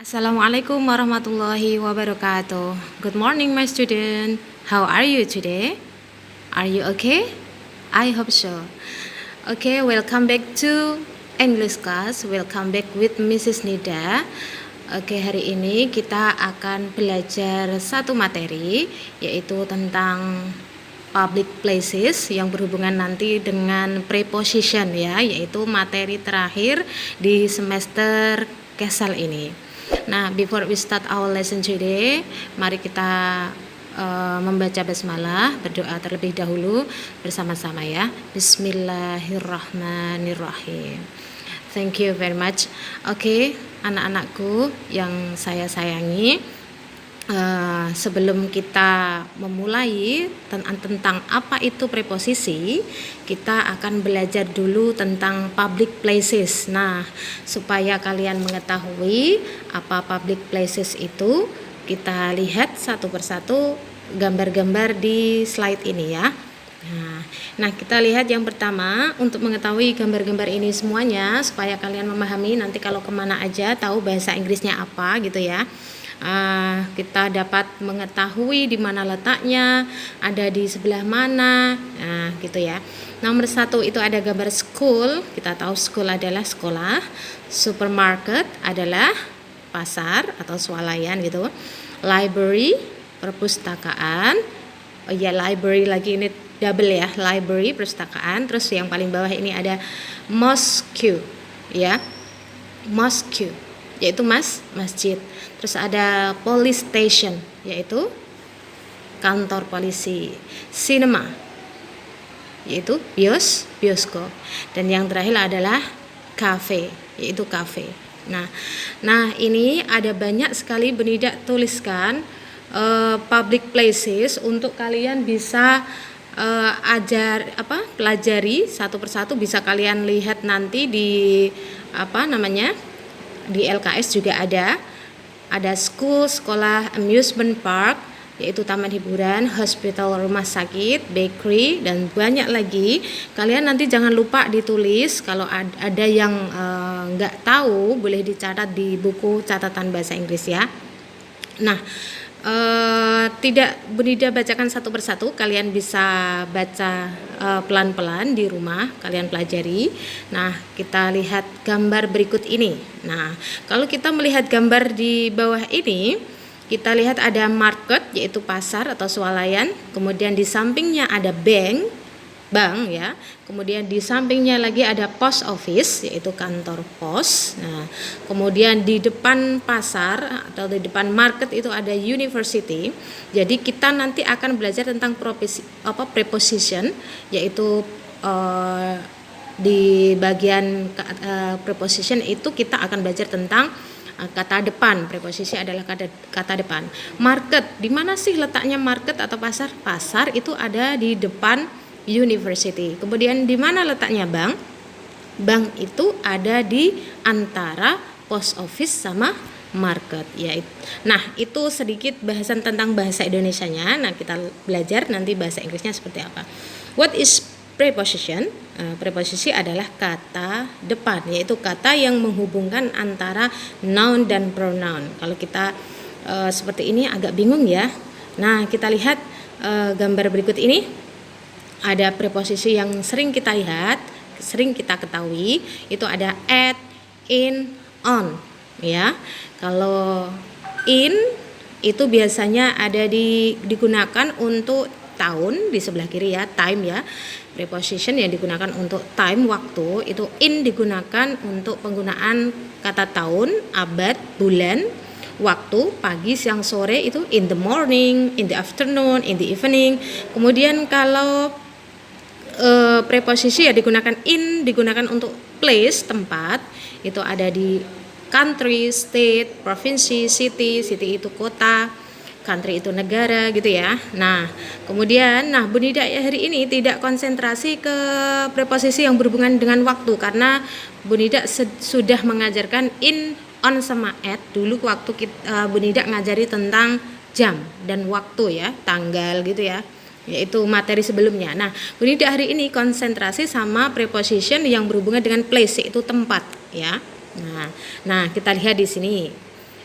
Assalamualaikum warahmatullahi wabarakatuh. Good morning, my student. How are you today? Are you okay? I hope so. Okay, welcome back to English class. Welcome back with Mrs. Nida. Oke, hari ini kita akan belajar satu materi, yaitu tentang public places yang berhubungan nanti dengan preposition ya, yaitu materi terakhir di semester Kesal ini. Nah, before we start our lesson today, mari kita membaca basmalah, berdoa terlebih dahulu bersama-sama ya. Bismillahirrahmanirrahim. Thank you very much. Oke, anak-anakku yang saya sayangi, sebelum kita memulai tentang apa itu preposisi, kita akan belajar dulu tentang public places. Nah, supaya kalian mengetahui apa public places itu, kita lihat satu persatu gambar-gambar di slide ini ya. Nah, kita lihat yang pertama, untuk mengetahui gambar-gambar ini semuanya supaya kalian memahami nanti kalau kemana aja tahu bahasa Inggrisnya apa gitu ya. Kita dapat mengetahui di mana letaknya, ada di sebelah mana, gitu ya. Nomor 1 itu ada gambar school. Kita tahu school adalah sekolah, supermarket adalah pasar atau swalayan gitu, library perpustakaan. Oh ya, library lagi ini double ya, library perpustakaan. Terus yang paling bawah ini ada mosque ya, mosque yaitu masjid. Terus ada police station, yaitu kantor polisi. Cinema, yaitu bioskop. Dan yang terakhir adalah cafe, yaitu cafe. Nah ini ada banyak sekali Benida tuliskan public places untuk kalian bisa pelajari satu persatu. Bisa kalian lihat nanti di di LKS juga ada school, sekolah, amusement park, yaitu taman hiburan, hospital, rumah sakit, bakery, dan banyak lagi. Kalian nanti jangan lupa ditulis. Kalau ada yang nggak tahu, boleh dicatat di buku catatan bahasa Inggris ya. Nah, tidak Benida bacakan satu persatu, kalian bisa baca pelan-pelan di rumah, kalian pelajari. Nah, kita lihat gambar berikut ini. Nah, kalau kita melihat gambar di bawah ini, kita lihat ada market, yaitu pasar atau swalayan. Kemudian di sampingnya ada bank ya. Kemudian di sampingnya lagi ada post office, yaitu kantor pos. Nah, kemudian di depan pasar atau di depan market itu ada university. Jadi kita nanti akan belajar tentang preposition, yaitu di bagian preposition itu kita akan belajar tentang kata depan. Preposisi adalah kata depan. Market, di mana sih letaknya market atau pasar? Pasar itu ada di depan university. Kemudian di mana letaknya bank? Bank itu ada di antara post office sama market ya. Nah, itu sedikit bahasan tentang bahasa Indonesianya. Nah, kita belajar nanti bahasa Inggrisnya seperti apa. What is preposition? Preposisi adalah kata depan, yaitu kata yang menghubungkan antara noun dan pronoun. Kalau kita seperti ini agak bingung ya. Nah, kita lihat gambar berikut ini. Ada preposisi yang sering kita lihat, sering kita ketahui, itu ada at, in, on ya. Kalau in itu biasanya digunakan untuk tahun di sebelah kiri ya, time ya. Preposition yang digunakan untuk time, waktu, itu in digunakan untuk penggunaan kata tahun, abad, bulan, waktu, pagi, siang, sore, itu in the morning, in the afternoon, in the evening. Kemudian kalau preposisi ya digunakan untuk place, tempat, itu ada di country, state, provinsi, city itu kota, country itu negara gitu ya. Nah, kemudian Benida hari ini tidak konsentrasi ke preposisi yang berhubungan dengan waktu, karena Benida sudah mengajarkan in, on sama at dulu waktu Benida ngajari tentang jam dan waktu ya, tanggal gitu ya, yaitu materi sebelumnya. Nah, Benida hari ini konsentrasi sama preposition yang berhubungan dengan place, yaitu tempat ya. Nah, kita lihat di sini.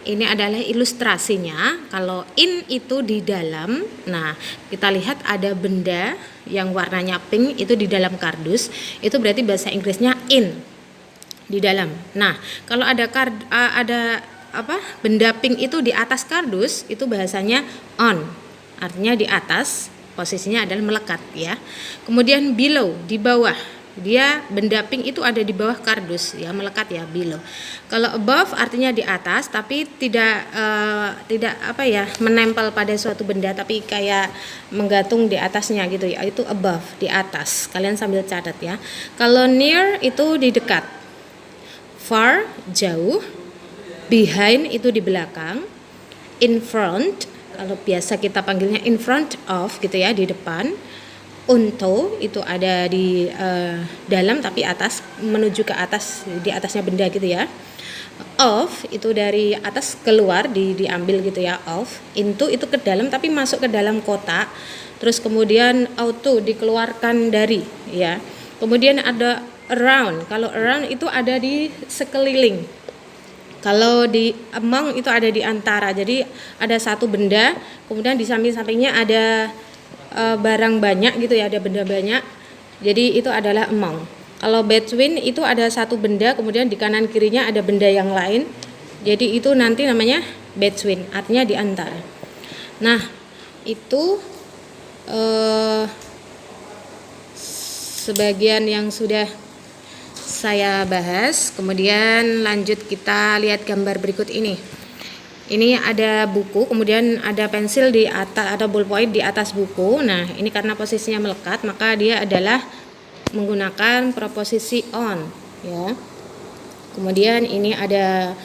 Ini adalah ilustrasinya. Kalau in itu di dalam. Nah, kita lihat ada benda yang warnanya pink itu di dalam kardus. Itu berarti bahasa Inggrisnya in, di dalam. Nah, kalau ada benda pink itu di atas kardus, itu bahasanya on. Artinya di atas, posisinya adalah melekat ya. Kemudian below, di bawah. Dia benda pink itu ada di bawah kardus ya, melekat ya, below. Kalau above artinya di atas, tapi tidak menempel pada suatu benda, tapi kayak menggantung di atasnya gitu ya, itu above, di atas. Kalian sambil catat ya. Kalau near itu di dekat, far jauh, behind itu di belakang, in front kalau biasa kita panggilnya in front of gitu ya, di depan. Onto itu ada di dalam tapi atas, menuju ke atas, di atasnya benda gitu ya. Off itu dari atas keluar, diambil gitu ya, off. Into itu ke dalam tapi masuk ke dalam kotak. Terus kemudian auto dikeluarkan dari ya. Kemudian ada around. Kalau around itu ada di sekeliling. Kalau di among itu ada di antara. Jadi ada satu benda, kemudian di samping-sampingnya ada barang banyak gitu ya, ada benda banyak. Jadi itu adalah among. Kalau between itu ada satu benda, kemudian di kanan kirinya ada benda yang lain. Jadi itu nanti namanya between, artinya di antara. Nah, itu sebagian yang sudah saya bahas. Kemudian lanjut kita lihat gambar berikut ini. Ini ada buku, kemudian ada pensil di atas, ada ballpoint di atas buku. Nah, ini karena posisinya melekat, maka dia adalah menggunakan preposisi on, ya. Kemudian ini ada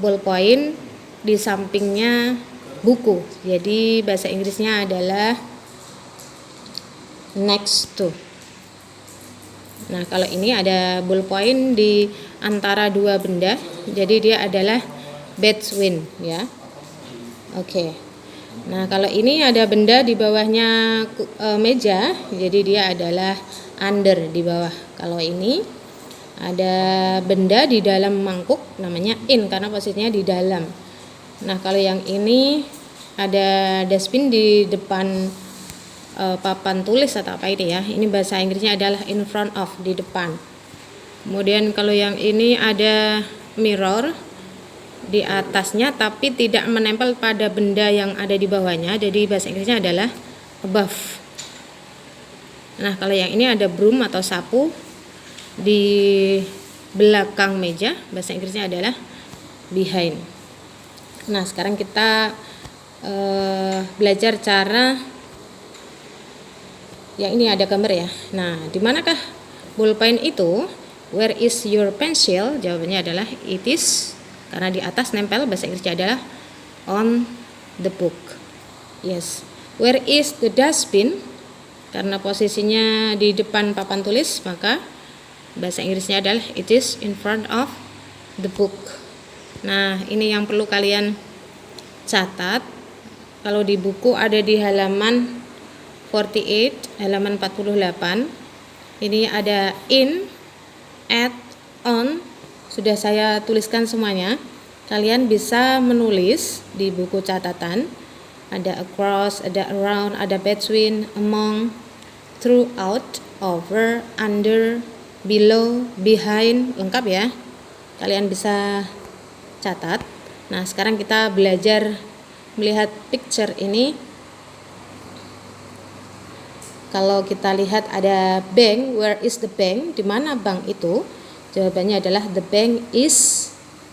ballpoint di sampingnya buku. Jadi bahasa Inggrisnya adalah next to. Nah, kalau ini ada ballpoint di antara dua benda, jadi dia adalah between ya. Oke. Nah, kalau ini ada benda di bawahnya meja, jadi dia adalah under, di bawah. Kalau ini ada benda di dalam mangkuk, namanya in karena posisinya di dalam. Nah, kalau yang ini ada dustbin di depan papan tulis atau apa ini ya. Ini bahasa Inggrisnya adalah in front of, di depan. Kemudian kalau yang ini ada mirror di atasnya tapi tidak menempel pada benda yang ada di bawahnya, jadi bahasa Inggrisnya adalah above. Nah, kalau yang ini ada broom atau sapu di belakang meja, bahasa Inggrisnya adalah behind. Nah, sekarang kita belajar cara yang ini ada gambar ya. Nah, di manakah ballpoint itu? Where is your pencil? Jawabannya adalah it is, karena di atas nempel, bahasa Inggrisnya adalah on the book. Yes. Where is the dustbin? Karena posisinya di depan papan tulis, maka bahasa Inggrisnya adalah it is in front of the book. Nah, ini yang perlu kalian catat. Kalau di buku ada di halaman 48, halaman 48. Ini ada in, at, on. Sudah saya tuliskan semuanya. Kalian bisa menulis di buku catatan. Ada across, ada around, ada between, among, throughout, over, under, below, behind, lengkap ya. Kalian bisa catat. Nah, sekarang kita belajar melihat picture ini. Kalau kita lihat ada bank, where is the bank? Di mana bank itu? Jawabannya adalah the bank is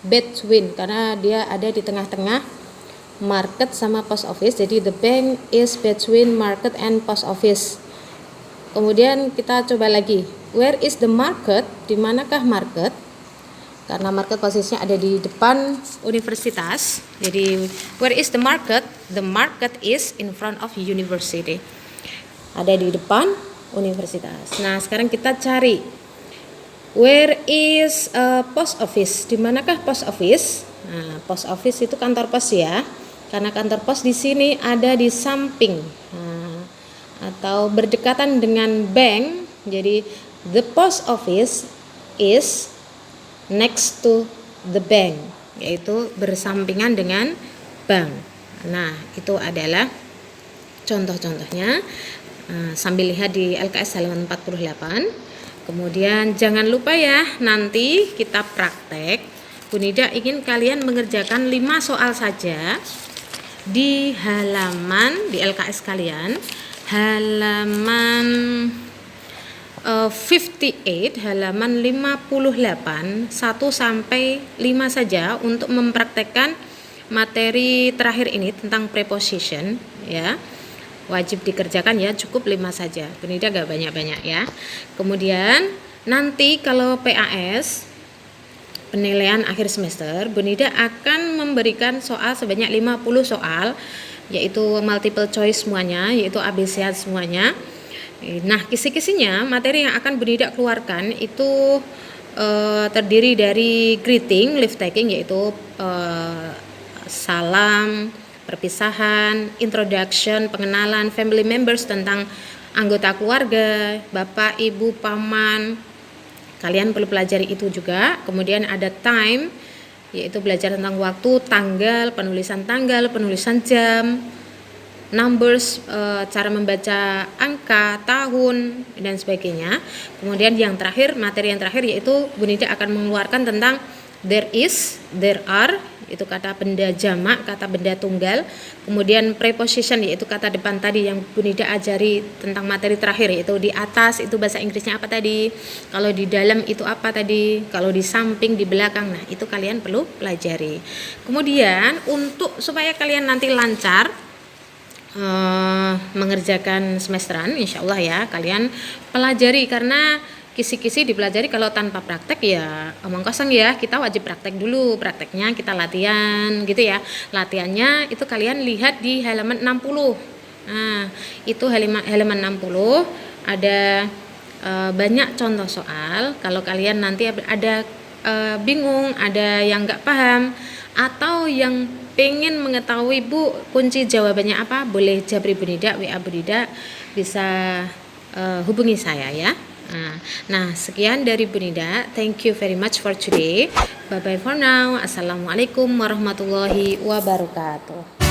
between, karena dia ada di tengah-tengah market sama post office. Jadi the bank is between market and post office. Kemudian kita coba lagi, where is the market? Di manakah market? Karena market posisinya ada di depan universitas. Jadi where is the market? The market is in front of university. Ada di depan universitas. Nah, sekarang kita cari where is post office? Di manakah post office? Nah, post office itu kantor pos ya. Karena kantor pos di sini ada di samping. Nah, atau berdekatan dengan bank. Jadi the post office is next to the bank yaitu bersampingan dengan bank. Nah, itu adalah contoh-contohnya. Sambil lihat di LKS halaman 48. Kemudian jangan lupa ya, nanti kita praktek. Bu Nida ingin kalian mengerjakan 5 soal saja di halaman di LKS kalian, halaman 58, halaman 58 1 sampai 5 saja untuk mempraktekkan materi terakhir ini tentang preposition ya. Wajib dikerjakan ya, cukup 5 saja. Bu Nida gak banyak-banyak ya. Kemudian nanti kalau PAS penilaian akhir semester, Bu Nida akan memberikan soal sebanyak 50 soal, yaitu multiple choice semuanya, yaitu ABC semuanya. Nah, kisi-kisinya materi yang akan Bu Nida keluarkan itu terdiri dari greeting, leave taking, yaitu salam, perpisahan, introduction, pengenalan, family members tentang anggota keluarga, bapak, ibu, paman. Kalian perlu pelajari itu juga. Kemudian ada time, yaitu belajar tentang waktu, tanggal, penulisan jam, numbers, cara membaca angka, tahun, dan sebagainya. Kemudian yang terakhir, materi yang terakhir yaitu Bu Nida akan mengeluarkan tentang there is, there are, itu kata benda jamak, kata benda tunggal. Kemudian preposition, yaitu kata depan tadi yang Bu Nida ajari tentang materi terakhir, yaitu di atas itu bahasa Inggrisnya apa tadi, kalau di dalam itu apa tadi, kalau di samping, di belakang. Nah, itu kalian perlu pelajari. Kemudian untuk supaya kalian nanti lancar mengerjakan semesteran, insya Allah ya, kalian pelajari, karena kisi-kisi dipelajari kalau tanpa praktek ya omong kosong ya. Kita wajib praktek dulu, prakteknya kita latihan gitu ya. Latihannya itu kalian lihat di halaman 60. Nah, itu halaman 60 ada banyak contoh soal. Kalau kalian nanti ada bingung, ada yang nggak paham, atau yang pengen mengetahui Bu kunci jawabannya apa, boleh japri Bu Nida, WA Bu Nida, bisa hubungi saya ya. Nah, sekian dari Bu Nida. Thank you very much for today. Bye bye for now. Assalamualaikum warahmatullahi wabarakatuh.